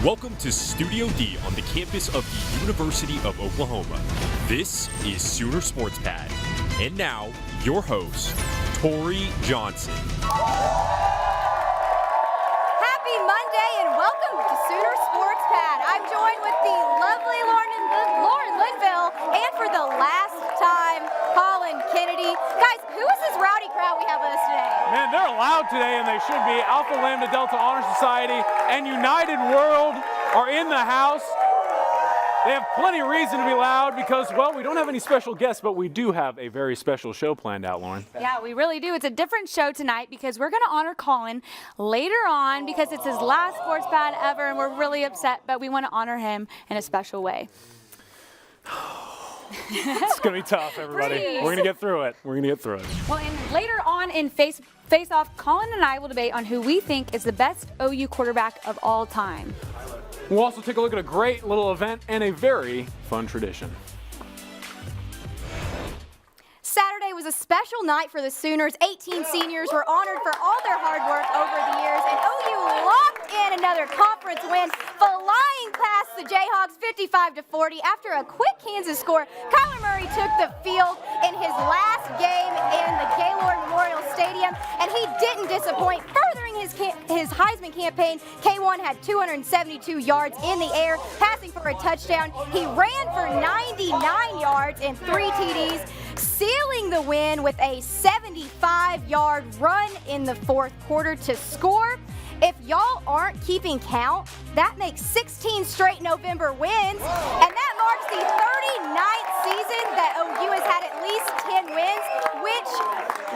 Welcome to Studio D on the campus of the University of Oklahoma. This is Sooner Sports Pad. And now, your host, Tori Johnson. Happy Monday and welcome to Sooner Sports Pad. I'm joined with the lovely Lauren Linville and for the last time, Collin Kennedy. Guys, who is this rowdy crowd we have with us today? Man, they're loud today, and they should be. Alpha Lambda Delta Honor Society and United World are in the house. They have plenty of reason to be loud because, well, we don't have any special guests, but we do have a very special show planned out, Lauren. Yeah, we really do. It's a different show tonight because we're going to honor Collin later on because it's his last sports pad ever, and we're really upset, but we want to honor him in a special way. It's going to be tough, everybody. We're going to get through it. Well, and later on in Face-Off, Collin and I will debate on who we think is the best OU quarterback of all time. We'll also take a look at a great little event and a very fun tradition. Saturday was a special night for the Sooners. 18 seniors were honored for all their hard work over the years, and OU locked in another conference win, flying past the Jayhawks 55-40. After a quick Kansas score, Kyler Murray took the field in his last game in the Gaylord Memorial Stadium, and he didn't disappoint. Furthering his Heisman campaign, K1 had 272 yards in the air, passing for a touchdown. He ran for 99 yards and 3 TDs, sealing the win with a 75-yard run in the fourth quarter to score. If y'all aren't keeping count, that makes 16 straight November wins, and that marks the 39th season that OU has had at least 10 wins, which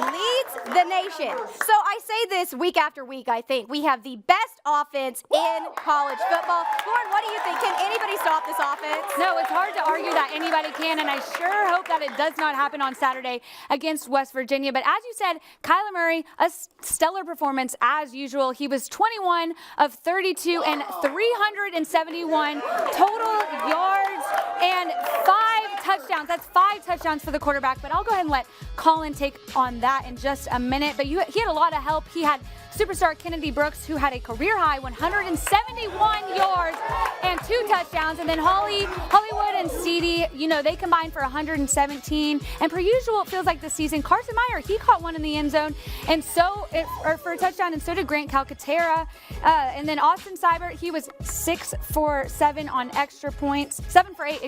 leads the nation. So I say this week after week, I think. We have the best offense in college football. Lauren, what do you think? Can anybody stop this offense? No, it's hard to argue that anybody can, and I sure hope that it does not happen on Saturday against West Virginia. But as you said, Kyler Murray, a stellar performance as usual. He was 21 of 32 and 371 total yards and 5 touchdowns. That's 5 touchdowns for the quarterback, but I'll go ahead and let Collin take on that in just a minute. But he had a lot of help. He had superstar Kennedy Brooks, who had a career-high 171 yards and 2 touchdowns. And then Hollywood and Ceedee, they combined for 117. And per usual, it feels like this season, Carson Meyer, he caught one in the end zone, and for a touchdown, and so did Grant Calcaterra. And then Austin Seibert, he was 6 for 7 on extra points, 7 for 8,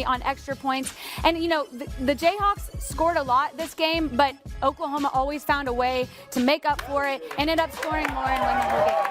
on extra points. And, the Jayhawks scored a lot this game, but Oklahoma always found a way to make up for it and ended up scoring more and win the whole game.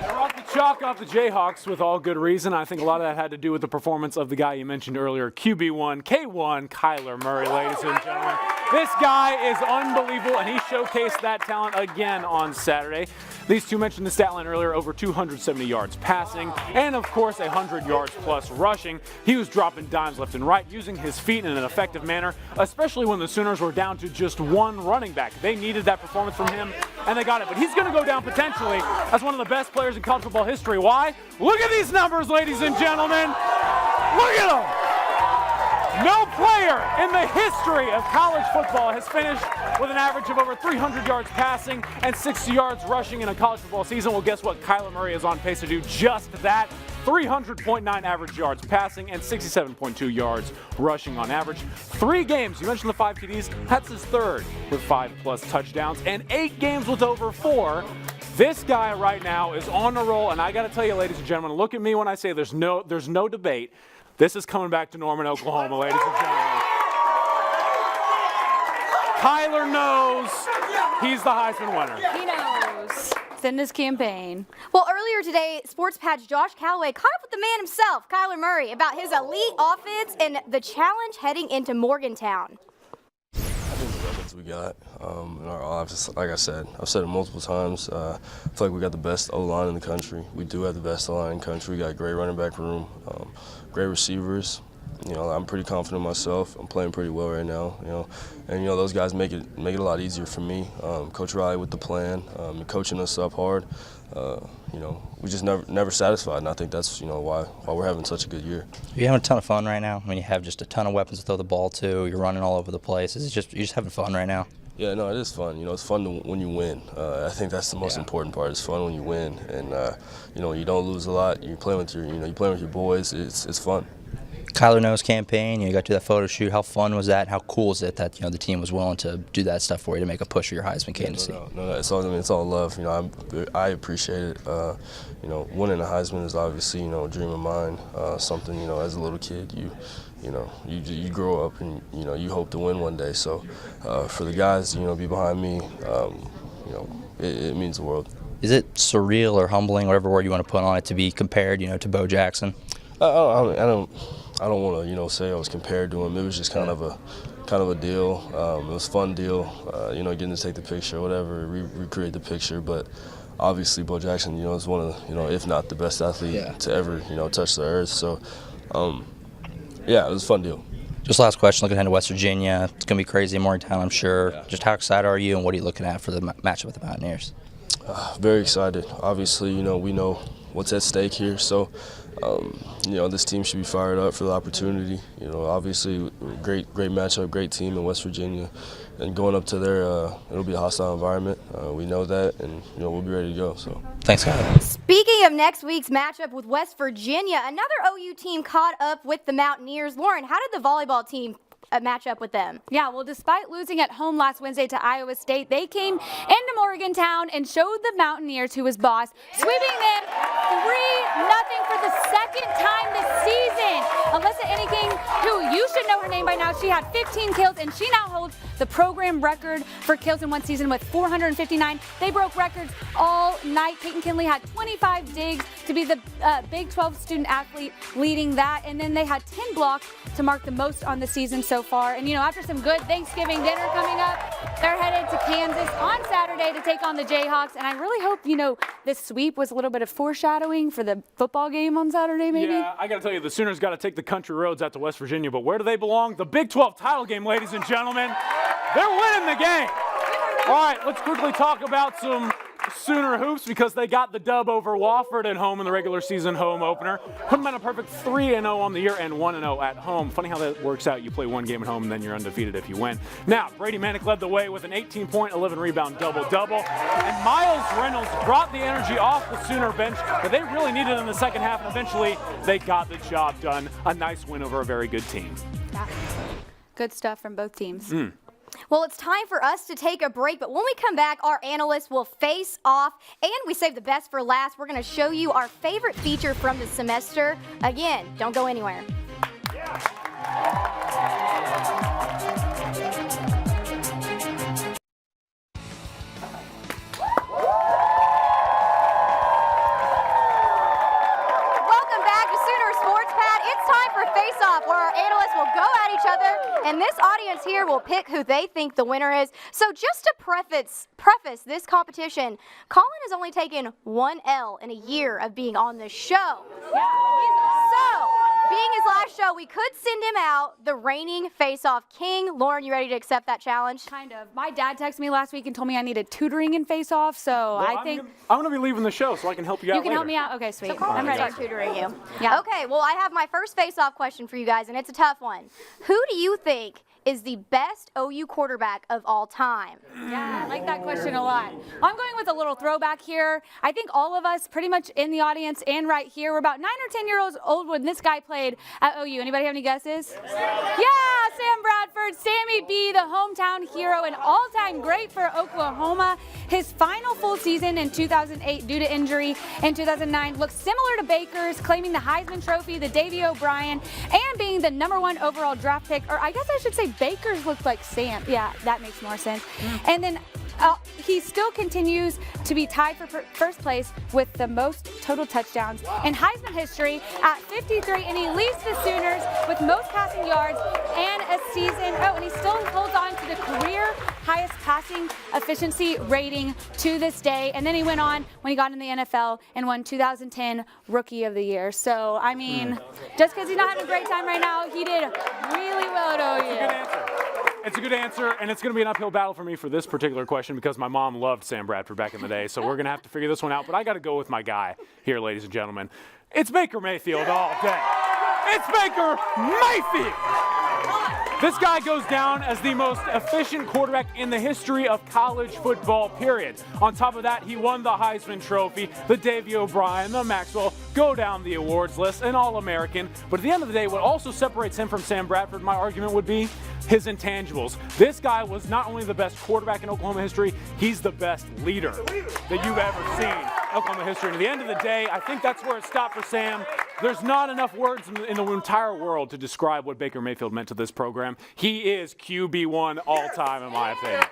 They're off the chalk off the Jayhawks with all good reason. I think a lot of that had to do with the performance of the guy you mentioned earlier, QB1, K1, Kyler Murray, ladies and gentlemen. This guy is unbelievable, and he showcased that talent again on Saturday. These two mentioned the stat line earlier, over 270 yards passing, and of course 100 yards plus rushing. He was dropping dimes left and right, using his feet in an effective manner, especially when the Sooners were down to just one running back. They needed that performance from him, and they got it. But he's going to go down potentially as one of the best players in college football history. Why? Look at these numbers, ladies and gentlemen. Look at them. No player in the history of college football has finished with an average of over 300 yards passing and 60 yards rushing in a college football season. Well, guess what? Kyler Murray is on pace to do just that. 300.9 average yards passing and 67.2 yards rushing on average. 3 games, you mentioned the 5 TDs, that's his third with 5+ touchdowns, and 8 games with over 4. This guy right now is on a roll, and I got to tell you, ladies and gentlemen, look at me when I say there's no debate. This is coming back to Norman, Oklahoma, ladies and gentlemen. Kyler knows he's the Heisman winner. He knows. It's in his campaign. Well, earlier today, Sports Pad's Josh Calloway caught up with the man himself, Kyler Murray, about his elite offense and the challenge heading into Morgantown. I think the weapons we got in our offense, like I said, I've said it multiple times, I feel like we got the best O-line in the country. We do have the best O-line in the country. We got a great running back room, great receivers. I'm pretty confident in myself. I'm playing pretty well right now, and those guys make it a lot easier for me. Coach Riley with the plan, coaching us up hard. We just never satisfied, and I think that's why we're having such a good year. You're having a ton of fun right now. I mean, you have just a ton of weapons to throw the ball to. You're running all over the place. You're just having fun right now. Yeah, no, it is fun. You know, it's fun when you win. I think that's the most important part. It's fun when you win, and you know, you don't lose a lot. You play with your boys. It's fun. Kyler No's campaign, you got to do that photo shoot. How fun was that? How cool is it that the team was willing to do that stuff for you to make a push for your Heisman candidacy? No, it's all. I mean, it's all love. You know, I appreciate it. You know, winning a Heisman is obviously a dream of mine. Something as a little kid you grow up and you hope to win one day. So for the guys be behind me, it means the world. Is it surreal or humbling, whatever word you want to put on it, to be compared to Bo Jackson? I don't want to say I was compared to him. It was just kind of a deal. It was a fun deal. Getting to take the picture, whatever, recreate the picture. But obviously, Bo Jackson, is one of if not the best athlete to ever touch the earth. So, yeah, it was a fun deal. Just last question, looking ahead to West Virginia. It's going to be crazy in Morgantown, I'm sure. Yeah. Just how excited are you, and what are you looking at for the matchup with the Mountaineers? Very excited. Obviously, we know what's at stake here. So, this team should be fired up for the opportunity. Obviously, great matchup, great team in West Virginia. And going up to there, it'll be a hostile environment. We know that, and we'll be ready to go. So, thanks, guys. Speaking of next week's matchup with West Virginia, another OU team caught up with the Mountaineers. Lauren, how did the volleyball team match up with them? Yeah, well, despite losing at home last Wednesday to Iowa State, they came into Morgantown and showed the Mountaineers who was boss, sweeping them 3-0 for the second time this season. Alyssa Anyking, who you should know her name by now, she had 15 kills, and she now holds the program record for kills in one season with 459. They broke records all night. Peyton Kinley had 25 digs to be the Big 12 student athlete leading that, and then they had 10 blocks to mark the most on the season so far. And after some good Thanksgiving dinner coming up, they're headed to Kansas on Saturday to take on the Jayhawks. And I really hope this sweep was a little bit of foreshadowing for the football game on Saturday, maybe. Yeah, I got to tell you, the Sooners got to take the country roads out to West Virginia. But where do they belong? The Big 12 title game, ladies and gentlemen. They're winning the game. All right, let's quickly talk about some Sooner hoops because they got the dub over Wofford at home in the regular season home opener. Put them in a perfect 3-0 on the year and 1-0 at home. Funny how that works out. You play one game at home and then you're undefeated if you win. Now, Brady Manick led the way with an 18-point, 11-rebound double-double. And Miles Reynolds brought the energy off the Sooner bench that they really needed in the second half, and eventually they got the job done. A nice win over a very good team. Yeah. Good stuff from both teams. Well, it's time for us to take a break, but when we come back, our analysts will face off, and we saved the best for last. We're going to show you our favorite feature from the semester. Again, don't go anywhere. Welcome back to Sooner Sports Pad. It's time for Face Off, where our analysts will go at each other, and this audience here will pick who they think the winner is. So just to preface this competition, Collin has only taken one L in a year of being on the show. So, being his last show, we could send him out, the reigning face-off king. Lauren, you ready to accept that challenge? Kind of. My dad texted me last week and told me I needed tutoring in face-off, so Well, I think I'm going to be leaving the show so I can help you out you can later. help me out. Okay, sweet. So Collin I'm will ready. start tutoring you. Yeah. Okay, well, I have my first face-off question for you guys, and it's a tough one. Who do you think is the best OU quarterback of all time? Yeah, I like that question a lot. I'm going with a little throwback here. I think all of us, pretty much in the audience and right here, were about 9 or 10 years old when this guy played at OU. Anybody have any guesses? Yeah, Sam Bradford, Sammy B, the hometown hero, an all-time great for Oklahoma. His final full season in 2008 due to injury in 2009 looks similar to Baker's, claiming the Heisman Trophy, the Davey O'Brien, and being the #1 overall draft pick. Or I guess I should say Baker's looked like Sam. Yeah, that makes more sense. And then he still continues to be tied for first place with the most total touchdowns in Heisman history at 53, and he leads the Sooners with most passing yards and a season. Oh, and he still holds on to the career highest passing efficiency rating to this day. And then he went on when he got in the NFL and won 2010 Rookie of the Year. So, I mean, just because he's not having a great time right now, he did really well at OU. It's a good answer, and it's going to be an uphill battle for me for this particular question because my mom loved Sam Bradford back in the day, so we're going to have to figure this one out. But I got to go with my guy here, ladies and gentlemen. It's Baker Mayfield all day. It's Baker Mayfield! This guy goes down as the most efficient quarterback in the history of college football, period. On top of that, he won the Heisman Trophy, the Davey O'Brien, the Maxwell, go down the awards list, an All-American. But at the end of the day, what also separates him from Sam Bradford, my argument would be his intangibles. This guy was not only the best quarterback in Oklahoma history, he's the best leader that you've ever seen in Oklahoma history. And at the end of the day, I think that's where it stopped for Sam. There's not enough words in the entire world to describe what Baker Mayfield meant to this program. He is QB1 all time, in my opinion.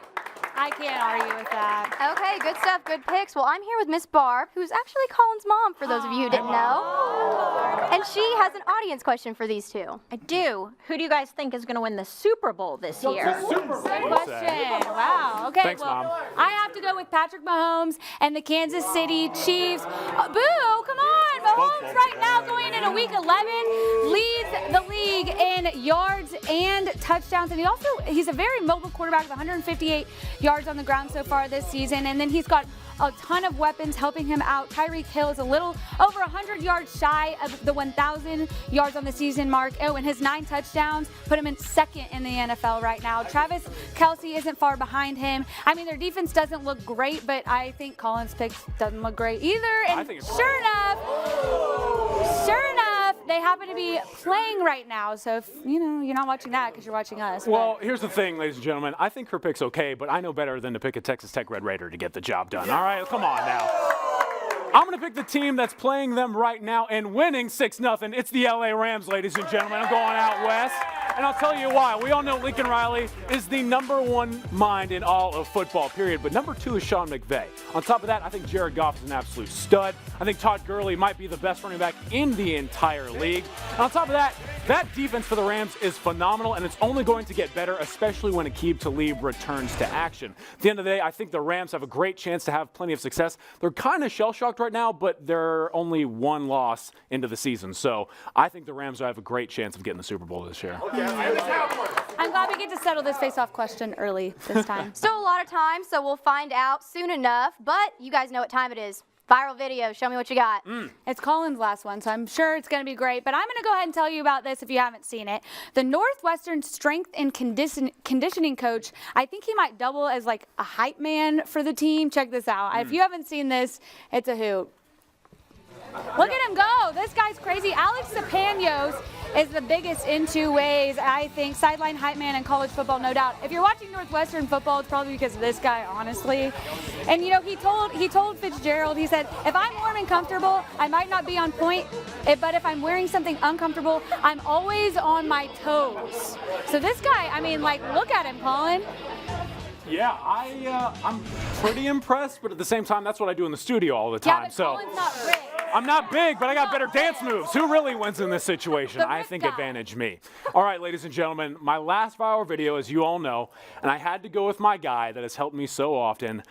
I can't argue with that. Okay, good stuff, good picks. Well, I'm here with Miss Barb, who's actually Colin's mom, for those of you who didn't know. And she has an audience question for these two. I do. Who do you guys think is going to win the Super Bowl this year? Super Bowl, Good you say. question. Wow. Okay. Thanks, well, Mom. I have to go with Patrick Mahomes and the Kansas City Chiefs. Boo! Come on, Mahomes right now going into Week 11 leads the league in yards and touchdowns, and he's a very mobile quarterback with 158 yards on the ground so far this season, and then he's got a ton of weapons helping him out. Tyreek Hill is a little over 100 yards shy of the 1,000 yards on the season mark. Oh, and his 9 touchdowns put him in second in the NFL right now. Travis Kelce isn't far behind him. I mean, their defense doesn't look great, but I think Colin's pick doesn't look great either. And sure enough, they happen to be playing right now. So if you're not watching that because you're watching us. Well, here's the thing, ladies and gentlemen. I think her pick's okay, but I know better than to pick a Texas Tech Red Raider to get the job done. All right, come on now. I'm going to pick the team that's playing them right now and winning 6-0. It's the LA Rams, ladies and gentlemen. I'm going out west, and I'll tell you why. We all know Lincoln Riley is the #1 mind in all of football, period. But number 2 is Sean McVay. On top of that, I think Jared Goff is an absolute stud. I think Todd Gurley might be the best running back in the entire league. And on top of that, that defense for the Rams is phenomenal, and it's only going to get better, especially when Aqib Talib returns to action. At the end of the day, I think the Rams have a great chance to have plenty of success. They're kind of shell-shocked right now, but they're only 1 loss into the season. So I think the Rams have a great chance of getting the Super Bowl this year. I'm glad we get to settle this face-off question early this time. Still a lot of time, so we'll find out soon enough. But you guys know what time it is. Viral video. Show me what you got. It's Colin's last one, so I'm sure it's going to be great. But I'm going to go ahead and tell you about this if you haven't seen it. The Northwestern strength and conditioning coach, I think he might double as like a hype man for the team. Check this out. If you haven't seen this, it's a hoot. Look at him go. This guy's crazy. Alex Sapanos is the biggest in 2 ways, I think. Sideline hype man in college football, no doubt. If you're watching Northwestern football, it's probably because of this guy, honestly. And, he told Fitzgerald, he said, if I'm warm and comfortable, I might not be on point, but if I'm wearing something uncomfortable, I'm always on my toes. So this guy, look at him, Collin. Yeah, I'm pretty impressed, but at the same time, that's what I do in the studio all the time. Yeah, but Colin's not big. I'm not big, but I got better dance moves. Who really wins in this situation? The I Rick think guy. advantage me. All right, ladies and gentlemen, my last viral video, as you all know, and I had to go with my guy that has helped me so often,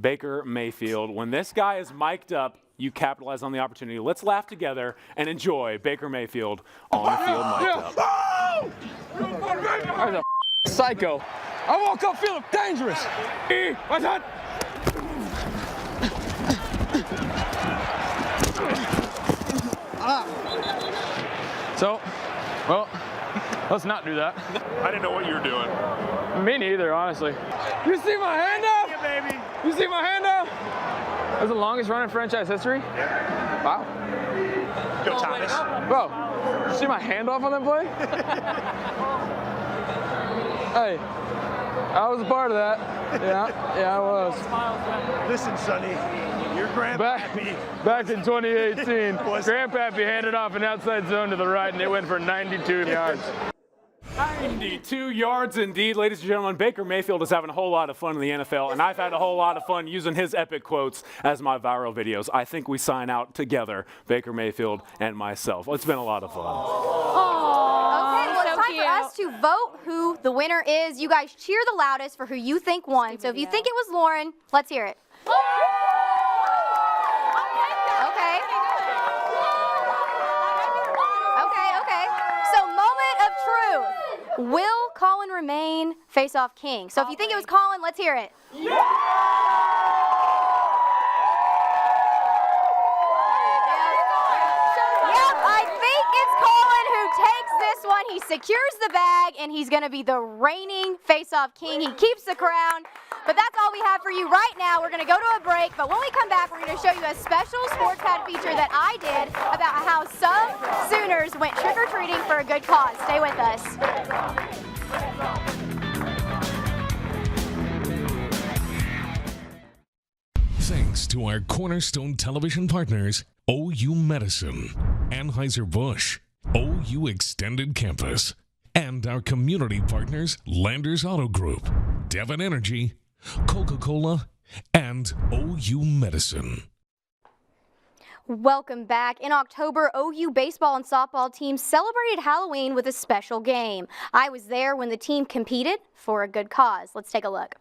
Baker Mayfield. When this guy is mic'd up, you capitalize on the opportunity. Let's laugh together and enjoy Baker Mayfield on the field mic'd up. I'm a psycho. I woke up feeling dangerous. What's that? So, well, let's not do that. I didn't know what you were doing. Me neither, honestly. You see my hand up? Yeah, baby. You see my hand up? That's the longest run in franchise history? Wow. Go Thomas. Bro, you see my handoff on that play? Hey, I was a part of that. Yeah, I was. Listen, Sonny, your grandpappy. Back in 2018, Grandpappy handed off an outside zone to the right, and it went for 92 yards. 92 yards indeed, ladies and gentlemen. Baker Mayfield is having a whole lot of fun in the NFL, and I've had a whole lot of fun using his epic quotes as my viral videos. I think we sign out together, Baker Mayfield and myself. It's been a lot of fun. Okay, well, it's time for us to vote who the winner is. You guys cheer the loudest for who you think won. So if you think it was Lauren, let's hear it. Okay. So moment of truth. Will Collin remain face-off king? So if you think it was Collin, let's hear it. Yep, I think it's Collin who takes this one. he secures the bag, and he's going to be the reigning face-off king. He keeps the crown. But that's all we have for you right now. We're going to go to a break, but when we come back, we're going to show you a special sports pad feature that I did about how some Sooners went trick-or-treating for a good cause. Stay with us. Thanks to our cornerstone television partners, OU Medicine, Anheuser-Busch, OU Extended Campus, and our community partners, Landers Auto Group, Devon Energy, Coca-Cola, and OU Medicine. Welcome back. In October, OU baseball and softball teams celebrated Halloween with a special game. I was there when the team competed for a good cause. Let's take a look.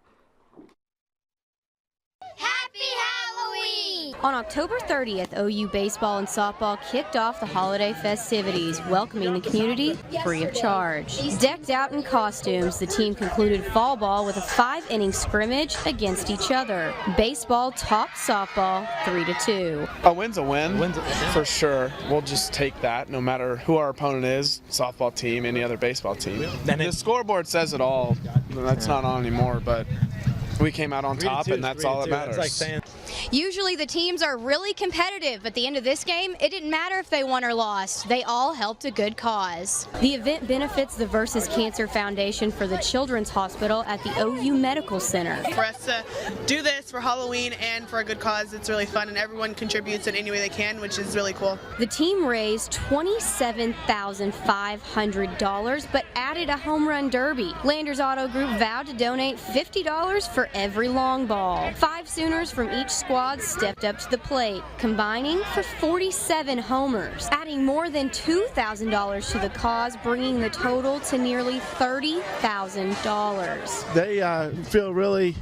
Happy Halloween! On October 30th, OU baseball and softball kicked off the holiday festivities, welcoming the community free of charge. Decked out in costumes, the team concluded fall ball with a 5-inning scrimmage against each other. Baseball topped softball 3-2. A win's a win, for sure. We'll just take that no matter who our opponent is, softball team, any other baseball team. The scoreboard says it all. That's not on anymore, but we came out on top, and that's all that matters. Usually the teams are really competitive, but at the end of this game, it didn't matter if they won or lost. They all helped a good cause. The event benefits the Versus Cancer Foundation for the Children's Hospital at the OU Medical Center. For us to do this for Halloween and for a good cause, it's really fun, and everyone contributes in any way they can, which is really cool. The team raised $27,500, but added a home run derby. Landers Auto Group vowed to donate $50 for every long ball. 5 Sooners from each squad stepped up to the plate, combining for 47 homers, adding more than $2,000 to the cause, bringing the total to nearly $30,000. They feel really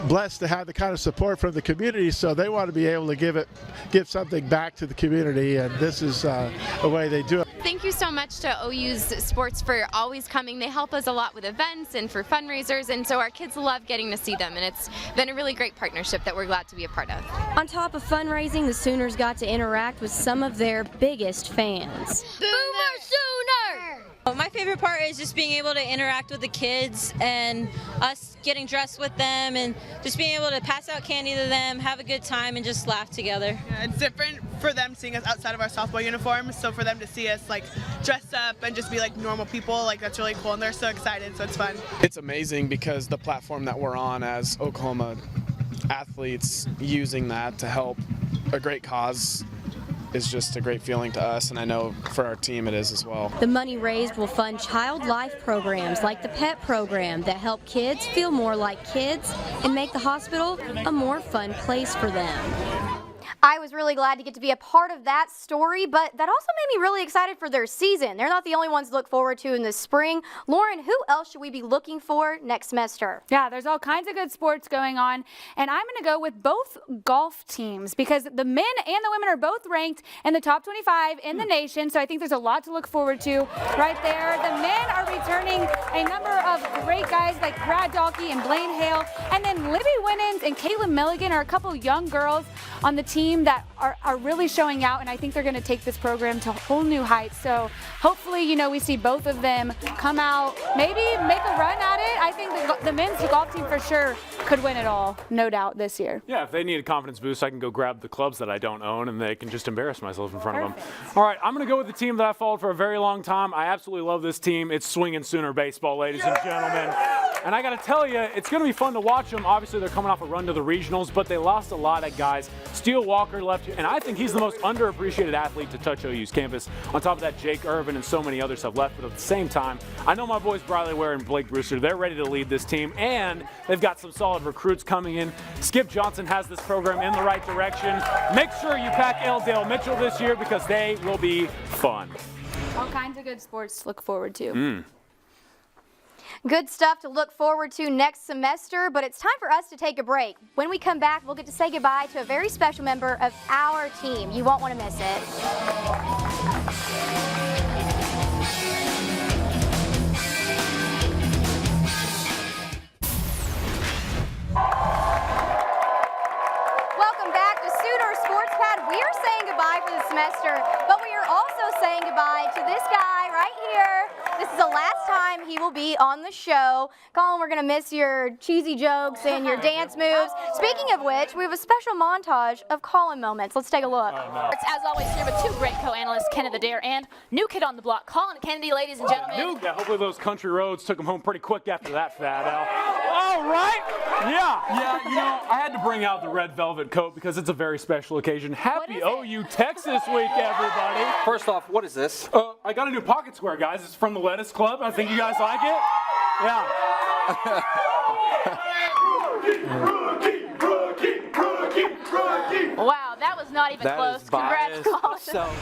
blessed to have the kind of support from the community, so they want to be able to give something back to the community, and this is a way they do it. Thank you so much to OU's sports for always coming. They help us a lot with events and for fundraisers, and so our kids love getting to see them, and it's been a really great partnership that we're glad to be a part of. On top of fundraising, the Sooners got to interact with some of their biggest fans. Boomer Sooner! My favorite part is just being able to interact with the kids and us getting dressed with them and just being able to pass out candy to them, have a good time, and just laugh together. Yeah, it's different for them seeing us outside of our softball uniforms, so for them to see us like dressed up and just be like normal people, like that's really cool, and they're so excited, so it's fun. It's amazing because the platform that we're on as Oklahoma athletes, using that to help a great cause is just a great feeling to us, and I know for our team it is as well. The money raised will fund child life programs like the PET program that help kids feel more like kids and make the hospital a more fun place for them. I was really glad to get to be a part of that story, but that also made me really excited for their season. They're not the only ones to look forward to in the spring. Lauren, who else should we be looking for next semester? Yeah, there's all kinds of good sports going on, and I'm going to go with both golf teams because the men and the women are both ranked in the top 25 in the nation, so I think there's a lot to look forward to right there. The men are returning a number of great guys like Brad Dalkey and Blaine Hale, and then Libby Winans and Caitlin Milligan are a couple young girls on the team that are really showing out, and I think they're going to take this program to whole new heights. So hopefully, we see both of them come out, maybe make a run at it. I think the men's golf team for sure could win it all, no doubt, this year. Yeah, if they need a confidence boost, I can go grab the clubs that I don't own, and they can just embarrass myself in front of them. All right, I'm going to go with the team that I followed for a very long time. I absolutely love this team. It's swinging Sooner baseball, ladies and gentlemen. And I got to tell you, it's going to be fun to watch them. Obviously, they're coming off a run to the regionals, but they lost a lot of guys. Steele Walker left, and I think he's the most underappreciated athlete to touch OU's campus. On top of that, Jake Irvin and so many others have left, but at the same time, I know my boys Briley Ware and Blake Brewster, they're ready to lead this team, and they've got some solid recruits coming in. Skip Johnson has this program in the right direction. Make sure you pack Dale Mitchell this year because they will be fun. All kinds of good sports to look forward to. Good stuff to look forward to next semester, but it's time for us to take a break. When we come back, we'll get to say goodbye to a very special member of our team. You won't want to miss it. Welcome back to Sooner Sports Pad. We are saying goodbye for the semester, but we are also saying goodbye to this guy he will be on the show. Collin, we're going to miss your cheesy jokes and your dance moves. Speaking of which, we have a special montage of Collin moments. Let's take a look. As always, here with two great co-analysts, Ken of the Dare and new kid on the block, Collin Kennedy, ladies and gentlemen. Yeah, hopefully those country roads took him home pretty quick after that, Fat Al. All right. Yeah, you know, I had to bring out the red velvet coat because it's a very special occasion. Happy OU Texas week, everybody. First off, what is this? I got a new pocket square, guys. It's from the Lettuce Club. I think you guys like it. Yeah. Wow, that was not even close. Congrats, Collin.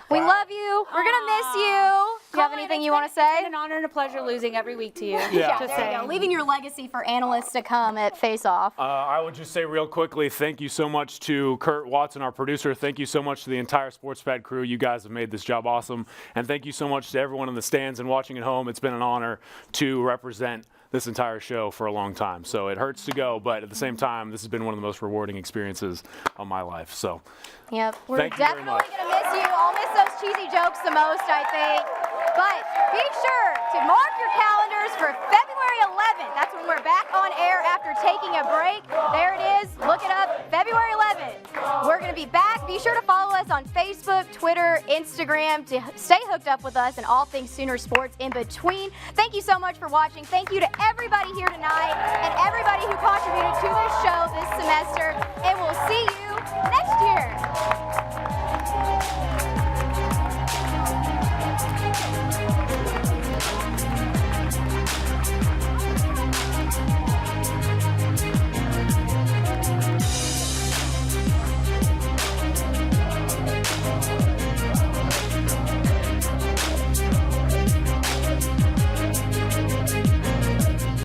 We love you. We're going to miss you. Do you have anything you want to say? It's been an honor and a pleasure losing every week to you. Yeah. Just there you go. Leaving your legacy for analysts to come at Face Off. I would just say real quickly, thank you so much to Kurt Watson, our producer. Thank you so much to the entire SportsPad crew. You guys have made this job awesome. And thank you so much to everyone in the stands and watching at home. It's been an honor to represent this entire show for a long time. So it hurts to go, but at the same time, this has been one of the most rewarding experiences of my life. So yep, we're thank you very definitely much. going to miss you. I'll miss those cheesy jokes the most, I think. But be sure to mark your calendars for February 11th. That's when we're back on air after taking a break. There it is. Look it up, February 11th. We're going to be back. Be sure to follow us on Facebook, Twitter, Instagram to stay hooked up with us and all things Sooner sports in between. Thank you so much for watching. Thank you to everybody here tonight and everybody who contributed to this show this semester.